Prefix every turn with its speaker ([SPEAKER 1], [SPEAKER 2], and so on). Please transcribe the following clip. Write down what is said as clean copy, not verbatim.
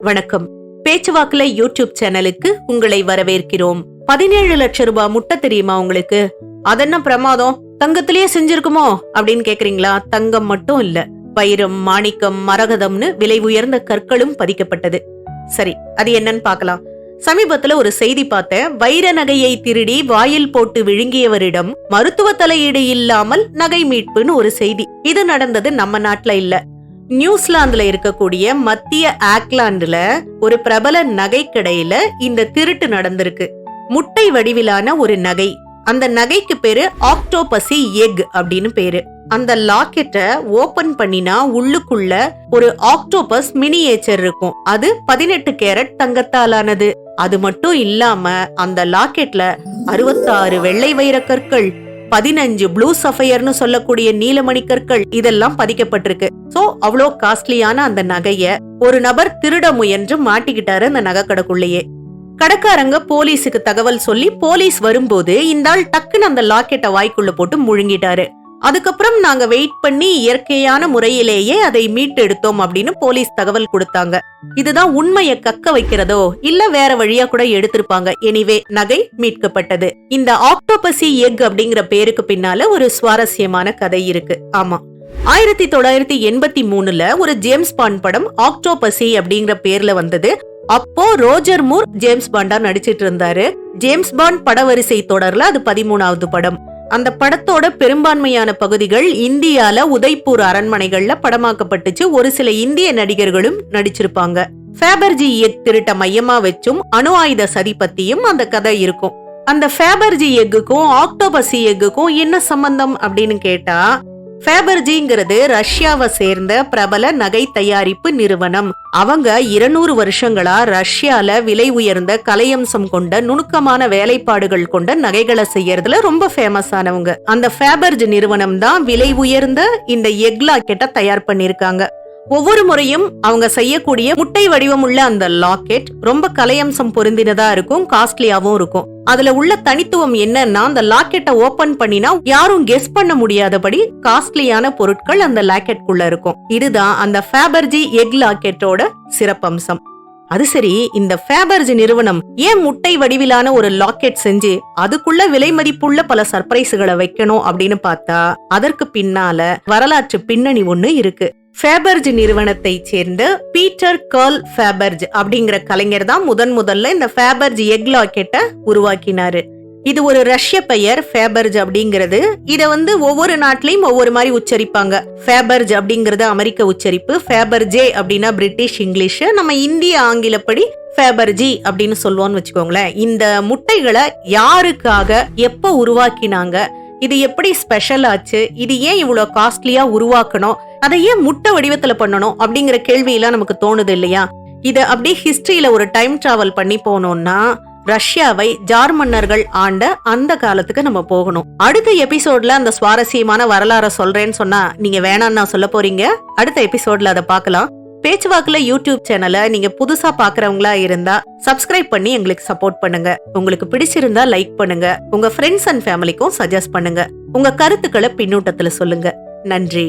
[SPEAKER 1] வணக்கம். பேச்சுவாக்குல யூடியூப் சேனலுக்கு உங்களை வரவேற்கிறோம். 17 லட்சம் ரூபாய் முட்டை தெரியுமா உங்களுக்கு? அதென்ன பிரமாதம், தங்கத்திலேயே செஞ்சிருக்குமோ அப்படின்னு கேக்குறீங்களா? தங்கம் மட்டும் இல்ல, வைரம், மாணிக்கம், மரகதம்னு விலை உயர்ந்த கற்களும் பதிக்கப்பட்டது. சரி, அது என்னன்னு பாக்கலாம். சமீபத்துல ஒரு செய்தி பார்த்தேன். வைர நகையை திருடி வாயில் போட்டு விழுங்கியவரிடம் மருத்துவ தலையீடு இல்லாமல் நகை மீட்புன்னு ஒரு செய்தி. இது நடந்தது நம்ம நாட்டுல இல்ல, நியூசிலாந்துல இருக்கக்கூடிய மத்திய ஆக்லாந்துல ஒரு பிரபல நகை கடையில இந்த திருட்டு நடந்திருக்கு. முட்டை வடிவிலான ஒரு நகை. அந்த நகைக்கு பேரு ஆக்டோபசி எக் அப்படின்னு பேரு. அந்த லாக்கெட்டை ஓபன் பண்ணினா உள்ளுக்குள்ள ஒரு ஆக்டோபஸ் மினியேச்சர் இருக்கும். அது 18 கேரட் தங்கத்தாலானது. அது மட்டும் இல்லாம அந்த லாக்கெட்ல 66 வெள்ளை வைர கற்கள், 15 ப்ளூ சஃபயர்னு சொல்லக்கூடிய நீலமணி கற்கள் இதெல்லாம் பதிக்கப்பட்டிருக்கு. சோ அவ்வளோ காஸ்ட்லியான அந்த நகைய ஒரு நபர் திருட முயன்று மாட்டிக்கிட்டாரு அந்த நகை கடைக்குள்ளேயே. கடைக்காரங்க போலீஸுக்கு தகவல் சொல்லி போலீஸ் வரும்போது இந்த ஆள் டக்குன்னு அந்த லாக்கெட்டை வாய்க்குள்ள போட்டு முழுங்கிட்டாரு. அதுக்கப்புறம் நாங்க வெயிட் பண்ணி இயற்கையான முறையிலேயே அதை மீட்டு எடுத்தோம் அப்படின்னு போலீஸ் தகவல் கொடுத்தாங்க. இதுதான் உண்மையை கக்க வைக்கிறதோ இல்ல வேற வழியா கூட எடுத்திருப்பாங்க. எனிவே நகை மீட்கப்பட்டது. இந்த ஆக்டோபசி எக் அப்படிங்கிற பேருக்கு பின்னால ஒரு சுவாரஸ்யமான கதை இருக்கு. ஆமா, 1983ல ஒரு ஜேம்ஸ் பாண்ட் படம் ஆக்டோபசி அப்படிங்கிற பேர்ல வந்தது. அப்போ ரோஜர் மூர் ஜேம்ஸ் பாண்டா நடிச்சிட்டு இருந்தாரு. ஜேம்ஸ் பாண்ட் படவரிசை தொடர்ல அது 13வது படம். அந்த படத்தோட பெரும்பான்மையான பகுதிகள் இந்தியால உதய்பூர் அரண்மனைகள்ல படமாக்கப்பட்டுச்சு. ஒரு சில இந்திய நடிகர்களும் நடிச்சிருப்பாங்க. ஃபேபர்ஜி எக் திருட்ட மையமா வச்சும் அணு ஆயுத சதி பத்தியும் அந்த கதை இருக்கும். அந்த ஃபேபர்ஜி எக்குக்கும் ஆக்டோபசி எக்குக்கும் என்ன சம்பந்தம் அப்படின்னு கேட்டா, ஃபேபர்ஜிங்கிறது ரஷ்யாவை சேர்ந்த பிரபல நகை தயாரிப்பு நிறுவனம். அவங்க 200 வருஷங்களா ரஷ்யால விலை உயர்ந்த கலையம்சம் கொண்ட நுணுக்கமான வேலைப்பாடுகள் கொண்ட நகைகளை செய்யறதுல ரொம்ப ஃபேமஸ் ஆனவங்க. அந்த ஃபேபர்ஜ் நிறுவனம் தான் விலை உயர்ந்த இந்த எக் லாக்கெட்டை தயார் பண்ணிருக்காங்க. ஒவ்வொரு முறையும் அவங்க செய்யக்கூடிய முட்டை வடிவம் உள்ள அந்த லாக்கெட் ரொம்ப கலையம்சம் பொருந்தினதா இருக்கும், காஸ்ட்லியாவும் இருக்கும். அதுல உள்ள தனித்துவம் என்னன்னா, அந்த லாக்கெட்டை ஓபன் பண்ணினா யாரும் கெஸ் பண்ண முடியாதபடி காஸ்ட்லியான பொருட்கள் அந்த லாக்கெட்குள்ள இருக்கும். இதுதான் அந்த ஃபேபர்ஜி எக் லாக்கெட்டோட சிறப்பம்சம். அது சரி, இந்த ஃபேபர்ஜி நிறுவனம் ஏன் முட்டை வடிவிலான ஒரு லாக்கெட் செஞ்சு அதுக்குள்ள விலை மதிப்புள்ள பல சர்ப்ரைஸ்களை வைக்கணும் அப்படின்னு பார்த்தா, அதற்கு பின்னால வரலாற்று பின்னணி ஒண்ணு இருக்கு. ஃபேபர்ஜ் நிறுவனத்தை சேர்ந்த பீட்டர் கர்ல் ஃபேபர்ஜ் அப்படிங்கிற கலைஞர் தான் முதல்ல இந்த ஃபேபர்ஜ் எக் லாக்கெட்டை உருவாக்கினாரு. இது ஒரு ரஷ்ய பெயர் ஃபேபர்ஜ் அப்படிங்கிறது. இத ஒவ்வொரு நாட்டிலையும் ஒவ்வொரு மாதிரி உச்சரிப்பாங்க. ஃபேபர்ஜ் அப்படிங்கறது அமெரிக்க உச்சரிப்பு, ஃபேபர்ஜே அப்படின்னா பிரிட்டிஷ் இங்கிலீஷ், நம்ம இந்திய ஆங்கிலப்படி ஃபேபர்ஜி அப்படின்னு சொல்லுவோம்னு வச்சுக்கோங்களேன். இந்த முட்டைகளை யாருக்காக எப்ப உருவாக்கினாங்க, இது எப்படி ஸ்பெஷல் ஆச்சு, இது ஏன் இவ்வளவு காஸ்ட்லியா உருவாக்கணும், அதை ஏன் முட்டை வடிவத்துல பண்ணணும் அப்படிங்கிற கேள்வி எல்லாம் நமக்கு தோணுது இல்லையா? இத அப்படியே ஹிஸ்டரியில ஒரு டைம் டிராவல் பண்ணி போனோம்னா ரஷ்யாவை ஜார் மன்னர்கள் ஆண்ட அந்த காலத்துக்கு நம்ம போகணும். அடுத்த எபிசோட்ல அந்த சுவாரஸ்யமான வரலாற சொல்றேன்னு சொன்னா நீங்க வேணான்னு நான் சொல்ல போறீங்க. அடுத்த எபிசோட்ல அதை பார்க்கலாம். பேச்சுவாக்குல யூடியூப் சேனலை நீங்க புதுசா பாக்குறவங்களா இருந்தா சப்ஸ்கிரைப் பண்ணி எங்களுக்கு சப்போர்ட் பண்ணுங்க. உங்களுக்கு பிடிச்சிருந்தா லைக் பண்ணுங்க. உங்க ஃப்ரெண்ட்ஸ் அண்ட் ஃபேமிலிக்கும் சஜஸ்ட் பண்ணுங்க. உங்க கருத்துக்களை பின்னூட்டத்துல சொல்லுங்க. நன்றி.